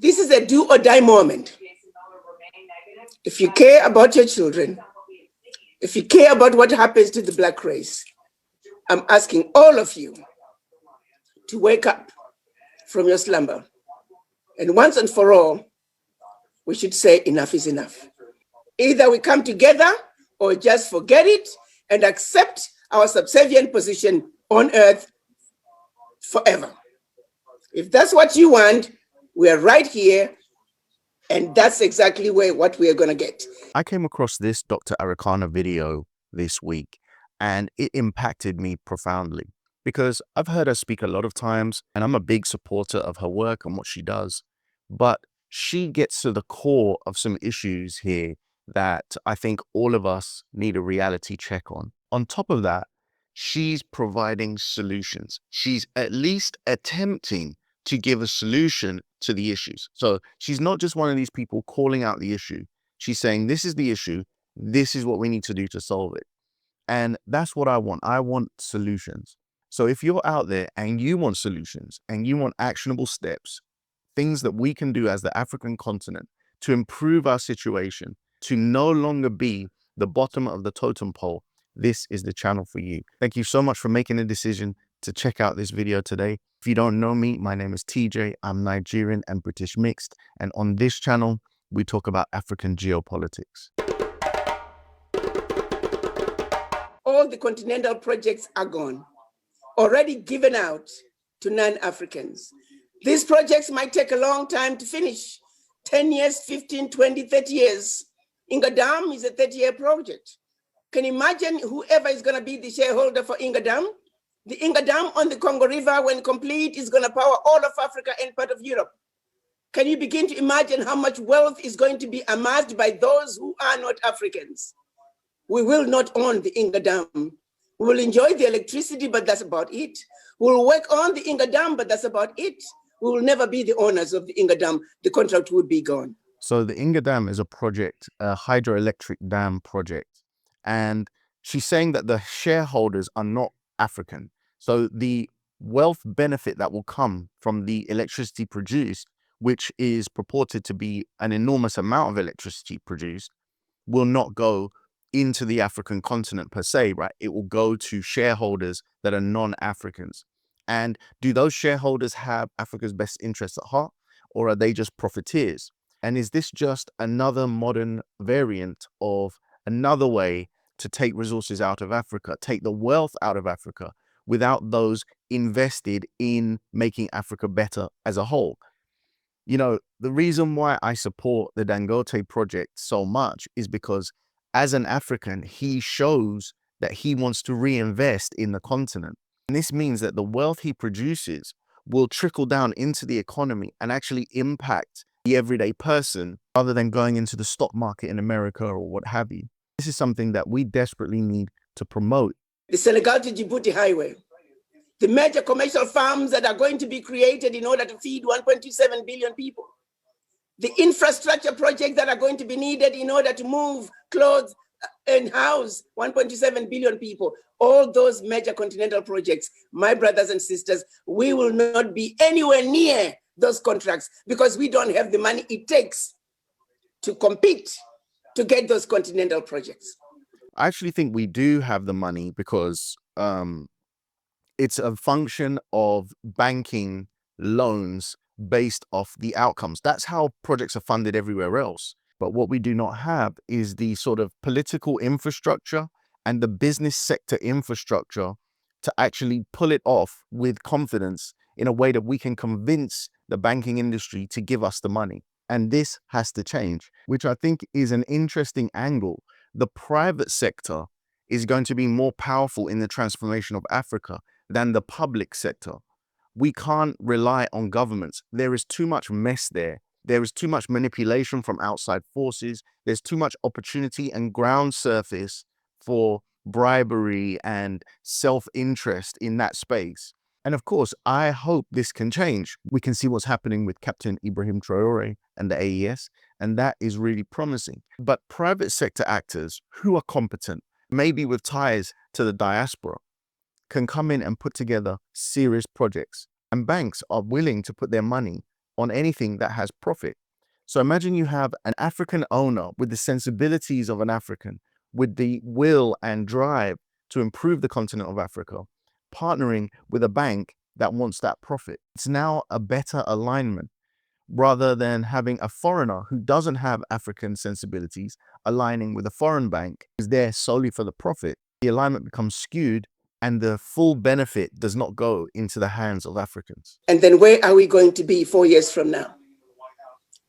This is a do or die moment. If you care about your children, if you care about what happens to the Black race, I'm asking all of you to wake up from your slumber. And once and for all, we should say enough is enough. Either we come together or just forget it and accept our subservient position on earth forever. If that's what you want, we are right here, and that's exactly what we are going to get. I came across this Dr. Arikana video this week, and it impacted me profoundly because I've heard her speak a lot of times, and I'm a big supporter of her work and what she does. But she gets to the core of some issues here that I think all of us need a reality check on. On top of that, she's providing solutions. She's at least attempting to give a solution to the issues. So she's not just one of these people calling out the issue. She's saying, this is the issue. This is what we need to do to solve it. And that's what I want. I want solutions. So if you're out there and you want solutions and you want actionable steps, things that we can do as the African continent to improve our situation, to no longer be the bottom of the totem pole, this is the channel for you. Thank you so much for making a decision to check out this video today. If you don't know me, my name is TJ. I'm Nigerian and British mixed. And on this channel, we talk about African geopolitics. All the continental projects are gone, already given out to non-Africans. These projects might take a long time to finish, 10 years, 15, 20, 30 years. Inga Dam is a 30-year project. Can you imagine whoever is going to be the shareholder for Inga Dam? The Inga Dam on the Congo River, when complete, is going to power all of Africa and part of Europe. Can you begin to imagine how much wealth is going to be amassed by those who are not Africans? We will not own the Inga Dam. We will enjoy the electricity, but that's about it. We will work on the Inga Dam, but that's about it. We will never be the owners of the Inga Dam. The contract would be gone. So the Inga Dam is a project, a hydroelectric dam project. And she's saying that the shareholders are not African. So the wealth benefit that will come from the electricity produced, which is purported to be an enormous amount of electricity produced, will not go into the African continent per se, right? It will go to shareholders that are non-Africans. And do those shareholders have Africa's best interests at heart, or are they just profiteers? And is this just another modern variant of another way to take resources out of Africa, take the wealth out of Africa without those invested in making Africa better as a whole? You know, the reason why I support the Dangote project so much is because as an African, he shows that he wants to reinvest in the continent. And this means that the wealth he produces will trickle down into the economy and actually impact the everyday person rather than going into the stock market in America or what have you. This is something that we desperately need to promote. The Senegal to Djibouti highway, the major commercial farms that are going to be created in order to feed 1.27 billion people, the infrastructure projects that are going to be needed in order to move, clothes, and house 1.27 billion people, all those major continental projects, my brothers and sisters, we will not be anywhere near those contracts because we don't have the money it takes to compete to get those continental projects. I actually think we do have the money because it's a function of banking loans based off the outcomes. That's how projects are funded everywhere else. But what we do not have is the sort of political infrastructure and the business sector infrastructure to actually pull it off with confidence in a way that we can convince the banking industry to give us the money. And this has to change, which I think is an interesting angle. The private sector is going to be more powerful in the transformation of Africa than the public sector. We can't rely on governments. There is too much mess there. There is too much manipulation from outside forces. There's too much opportunity and ground surface for bribery and self-interest in that space. And of course, I hope this can change. We can see what's happening with Captain Ibrahim Traore and the AES, and that is really promising. But private sector actors who are competent, maybe with ties to the diaspora, can come in and put together serious projects. And banks are willing to put their money on anything that has profit. So imagine you have an African owner with the sensibilities of an African, with the will and drive to improve the continent of Africa, partnering with a bank that wants that profit. It's now a better alignment rather than having a foreigner who doesn't have African sensibilities aligning with a foreign bank who's there solely for the profit. The alignment becomes skewed and the full benefit does not go into the hands of Africans. And then where are we going to be 4 years from now,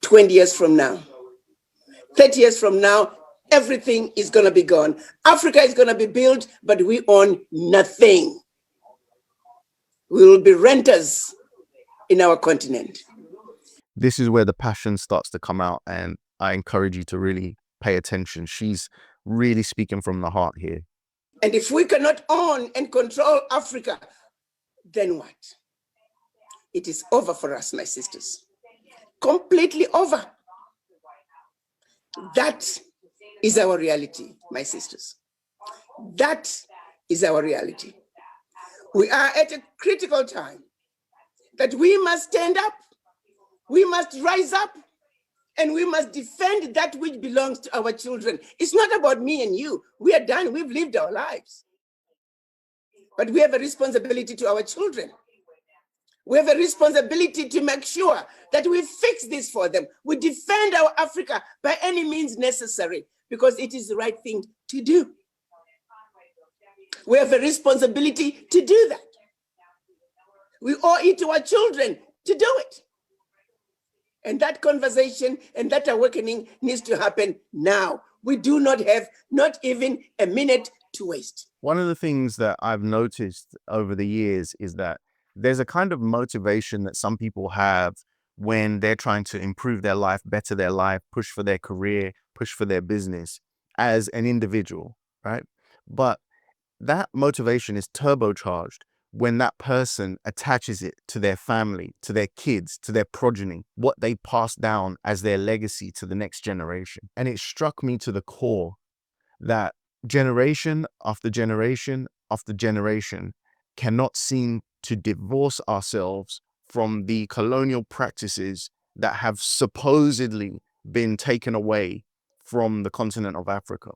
20 years from now, 30 years from now? Everything is going to be gone. Africa is going to be built, but we own nothing. We will be renters in our continent. This is where the passion starts to come out, and I encourage you to really pay attention. She's really speaking from the heart here. And if we cannot own and control Africa, then what? It is over for us, my sisters. Completely over. That is our reality, my sisters. That is our reality. We are at a critical time that we must stand up, we must rise up, and we must defend that which belongs to our children. It's not about me and you. We are done. We've lived our lives. But we have a responsibility to our children. We have a responsibility to make sure that we fix this for them. We defend our Africa by any means necessary because it is the right thing to do. We have a responsibility to do that. We owe it to our children to do it. And that conversation and that awakening needs to happen now. We do not have not even a minute to waste. One of the things that I've noticed over the years is that there's a kind of motivation that some people have when they're trying to improve their life, better their life, push for their career, push for their business as an individual, right? But that motivation is turbocharged when that person attaches it to their family, to their kids, to their progeny, what they pass down as their legacy to the next generation. And it struck me to the core that generation after generation after generation cannot seem to divorce ourselves from the colonial practices that have supposedly been taken away from the continent of Africa.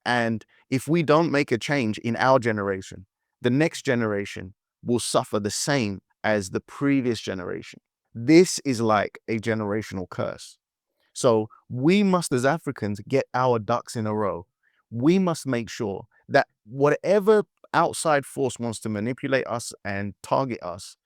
And if we don't make a change in our generation, the next generation will suffer the same as the previous generation. This is like a generational curse. So we must, as Africans, get our ducks in a row. We must make sure that whatever outside force wants to manipulate us and target us,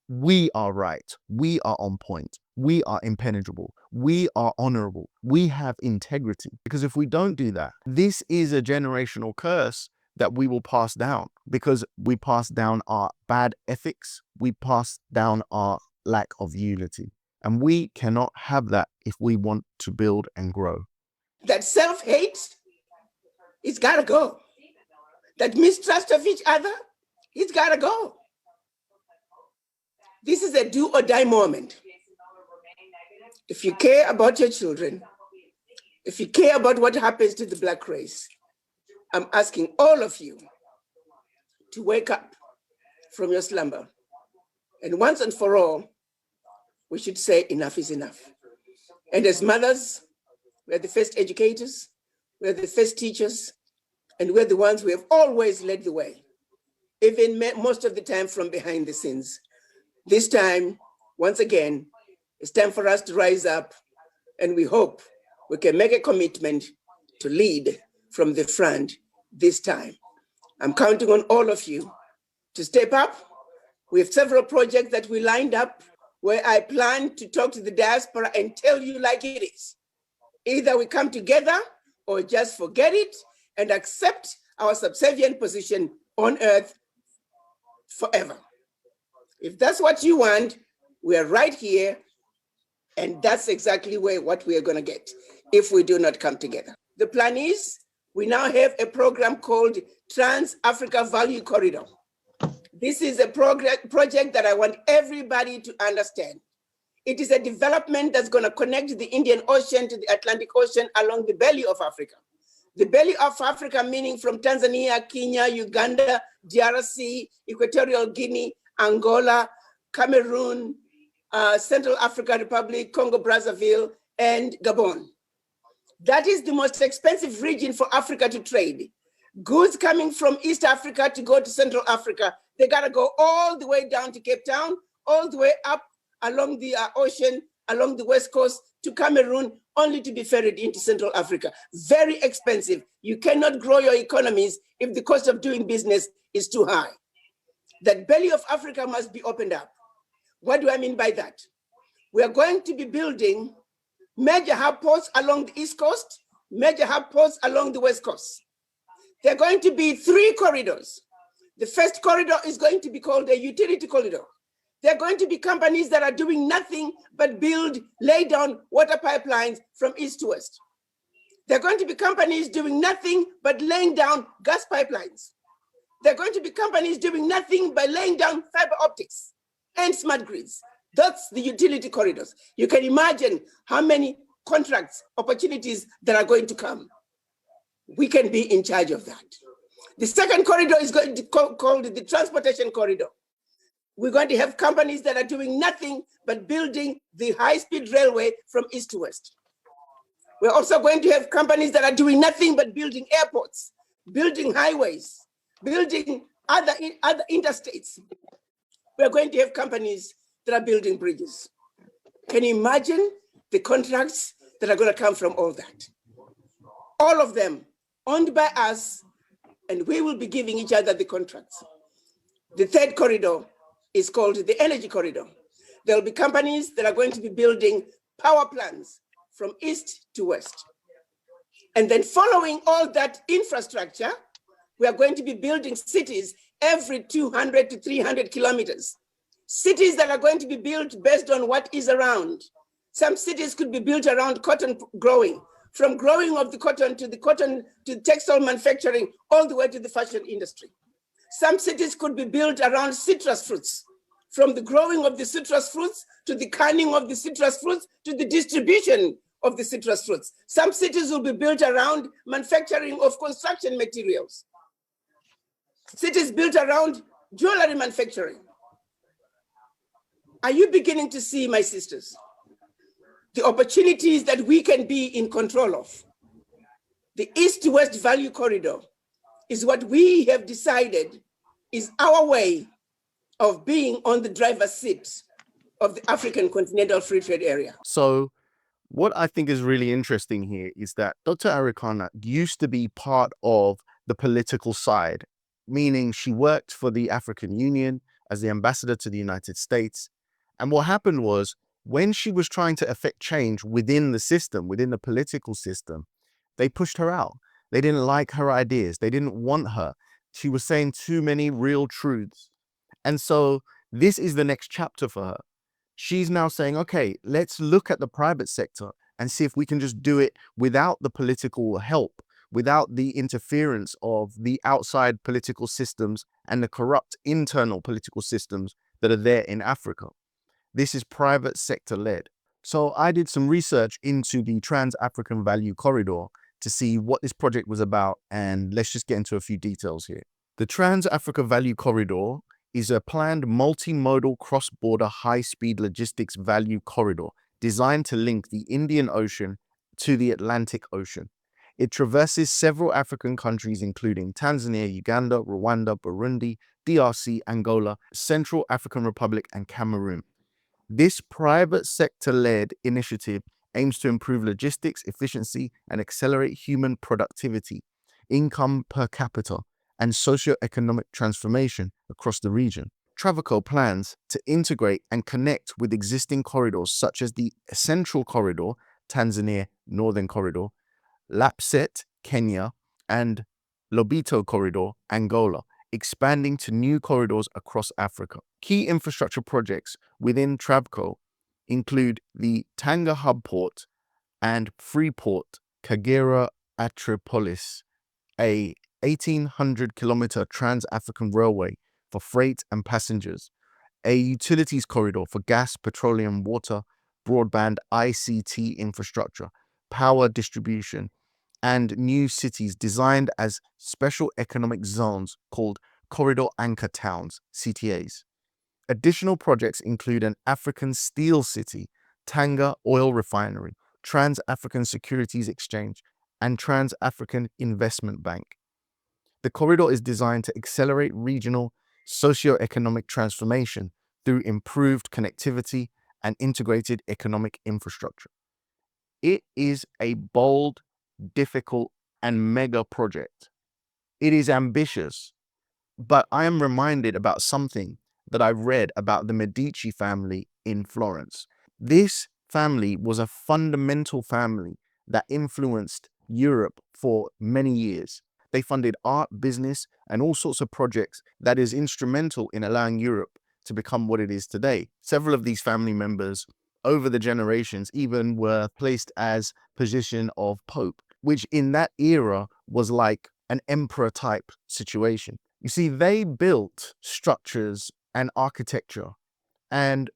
we are right. We are on point. We are impenetrable. We are honorable. We have integrity. Because if we don't do that, this is a generational curse that we will pass down, because we pass down our bad ethics. We pass down our lack of unity. And we cannot have that if we want to build and grow. That self-hate, it's got to go. That mistrust of each other, it's got to go. This is a do or die moment. If you care about your children, if you care about what happens to the Black race, I'm asking all of you to wake up from your slumber. And once and for all, we should say enough is enough. And as mothers, we're the first educators, we're the first teachers, and we're the ones who have always led the way, even most of the time from behind the scenes. This time, once again, it's time for us to rise up, and we hope we can make a commitment to lead from the front this time. I'm counting on all of you to step up. We have several projects that we lined up where I plan to talk to the diaspora and tell you like it is. Either we come together or just forget it and accept our subservient position on earth forever. If that's what you want, we are right here, and that's exactly what we are going to get if we do not come together. The plan is we now have a program called Trans-Africa Value Corridor. This is a project that I want everybody to understand. It is a development that's going to connect the Indian Ocean to the Atlantic Ocean along the belly of Africa. The belly of Africa, meaning from Tanzania, Kenya, Uganda, DRC, Equatorial Guinea, Angola, Cameroon, Central African Republic, Congo Brazzaville, and Gabon. That is the most expensive region for Africa to trade. Goods coming from East Africa to go to Central Africa, they gotta go all the way down to Cape Town, all the way up along the ocean, along the West Coast to Cameroon, only to be ferried into Central Africa. Very expensive. You cannot grow your economies if the cost of doing business is too high. That belly of Africa must be opened up. What do I mean by that? We are going to be building major hub ports along the East Coast, major hub ports along the West Coast. There are going to be 3 corridors. The first corridor is going to be called a utility corridor. There are going to be companies that are doing nothing but lay down water pipelines from east to west. There are going to be companies doing nothing but laying down gas pipelines. There are going to be companies doing nothing but laying down fiber optics and smart grids. That's the utility corridors. You can imagine how many contracts, opportunities that are going to come. We can be in charge of that. The second corridor is going to be called the transportation corridor. We're going to have companies that are doing nothing but building the high-speed railway from east to west. We're also going to have companies that are doing nothing but building airports, building highways, building other interstates. We're going to have companies that are building bridges. Can you imagine the contracts that are going to come from all that? All of them owned by us, and we will be giving each other the contracts. The third corridor is called the energy corridor. There will be companies that are going to be building power plants from east to west. And then following all that infrastructure, we are going to be building cities every 200 to 300 kilometers. Cities that are going to be built based on what is around. Some cities could be built around cotton growing, from growing of the cotton to textile manufacturing, all the way to the fashion industry. Some cities could be built around citrus fruits, from the growing of the citrus fruits to the canning of the citrus fruits to the distribution of the citrus fruits. Some cities will be built around manufacturing of construction materials. Cities built around jewelry manufacturing. Are you beginning to see, my sisters, the opportunities that we can be in control of? The East to West Value Corridor is what we have decided is our way of being on the driver's seat of the African Continental Free Trade Area. So what I think is really interesting here is that Dr. Arikana used to be part of the political side, meaning she worked for the African Union as the ambassador to the United States. And what happened was, when she was trying to effect change within the system, within the political system, they pushed her out. They didn't like her ideas. They didn't want her. She was saying too many real truths. And so this is the next chapter for her. She's now saying, okay, let's look at the private sector and see if we can just do it without the political help, without the interference of the outside political systems and the corrupt internal political systems that are there in Africa. This is private sector led. So I did some research into the Trans-African Value Corridor to see what this project was about, and let's just get into a few details here. The Trans-Africa Value Corridor is a planned multimodal cross-border high-speed logistics value corridor designed to link the Indian Ocean to the Atlantic Ocean. It traverses several African countries including Tanzania, Uganda, Rwanda, Burundi, DRC, Angola, Central African Republic, and Cameroon. This private sector-led initiative aims to improve logistics efficiency and accelerate human productivity, income per capita, and socio-economic transformation across the region. Travelco plans to integrate and connect with existing corridors such as the Central Corridor, Tanzania Northern Corridor, Lapset, Kenya, and Lobito Corridor, Angola, expanding to new corridors across Africa. Key infrastructure projects within Travco include the Tanga Hub Port and Freeport Kagera Atripolis, a 1,800-kilometer trans-African railway for freight and passengers, a utilities corridor for gas, petroleum, water, broadband, ICT infrastructure, power distribution, and new cities designed as special economic zones called Corridor Anchor Towns, CTAs. Additional projects include an African steel city, Tanga oil refinery, Trans-African Securities Exchange, and Trans-African Investment Bank. The corridor is designed to accelerate regional socio-economic transformation through improved connectivity and integrated economic infrastructure. It is a bold, difficult, and mega project. It is ambitious, but I am reminded about something that I read about the Medici family in Florence. This family was a fundamental family that influenced Europe for many years. They funded art, business, and all sorts of projects that is instrumental in allowing Europe to become what it is today. Several of these family members over the generations even were placed as position of pope, which in that era was like an emperor type situation. You see, they built structures and architecture, and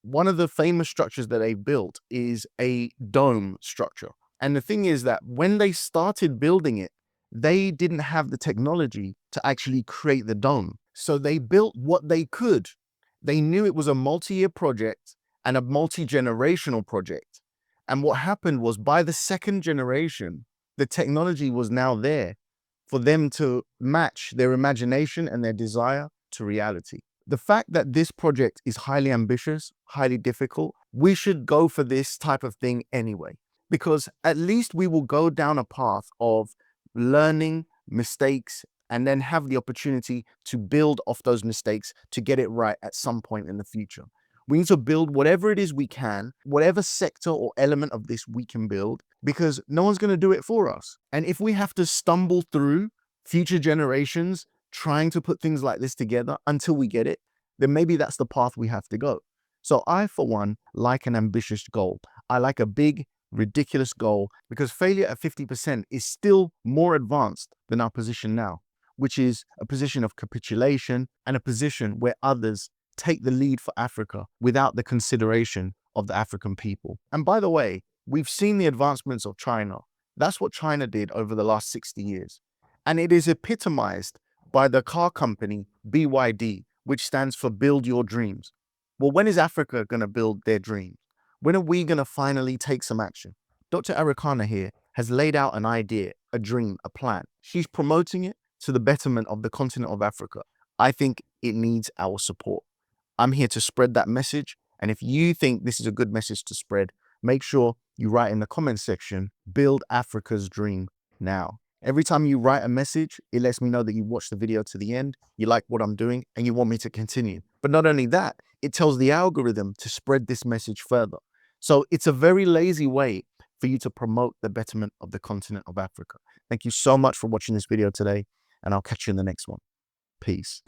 one of the famous structures that they built is a dome structure. And the thing is that when they started building it, they didn't have the technology to actually create the dome. So they built what they could. They knew it was a multi-year project and a multi-generational project. And what happened was, by the second generation, the technology was now there for them to match their imagination and their desire to reality. The fact that this project is highly ambitious, highly difficult, we should go for this type of thing anyway, because at least we will go down a path of learning mistakes and then have the opportunity to build off those mistakes to get it right at some point in the future. We need to build whatever it is we can, whatever sector or element of this we can build, because no one's going to do it for us. And if we have to stumble through future generations trying to put things like this together until we get it, then maybe that's the path we have to go. So I, for one, like an ambitious goal. I like a big, ridiculous goal, because failure at 50% is still more advanced than our position now, which is a position of capitulation and a position where others take the lead for Africa without the consideration of the African people. And by the way, we've seen the advancements of China. That's what China did over the last 60 years. And it is epitomized by the car company BYD, which stands for Build Your Dreams. Well, when is Africa going to build their dreams? When are we going to finally take some action? Dr. Arikana here has laid out an idea, a dream, a plan. She's promoting it to the betterment of the continent of Africa. I think it needs our support. I'm here to spread that message. And if you think this is a good message to spread, make sure you write in the comments section, build Africa's dream now. Every time you write a message, it lets me know that you watched the video to the end, you like what I'm doing, and you want me to continue. But not only that, it tells the algorithm to spread this message further. So it's a very lazy way for you to promote the betterment of the continent of Africa. Thank you so much for watching this video today, and I'll catch you in the next one. Peace.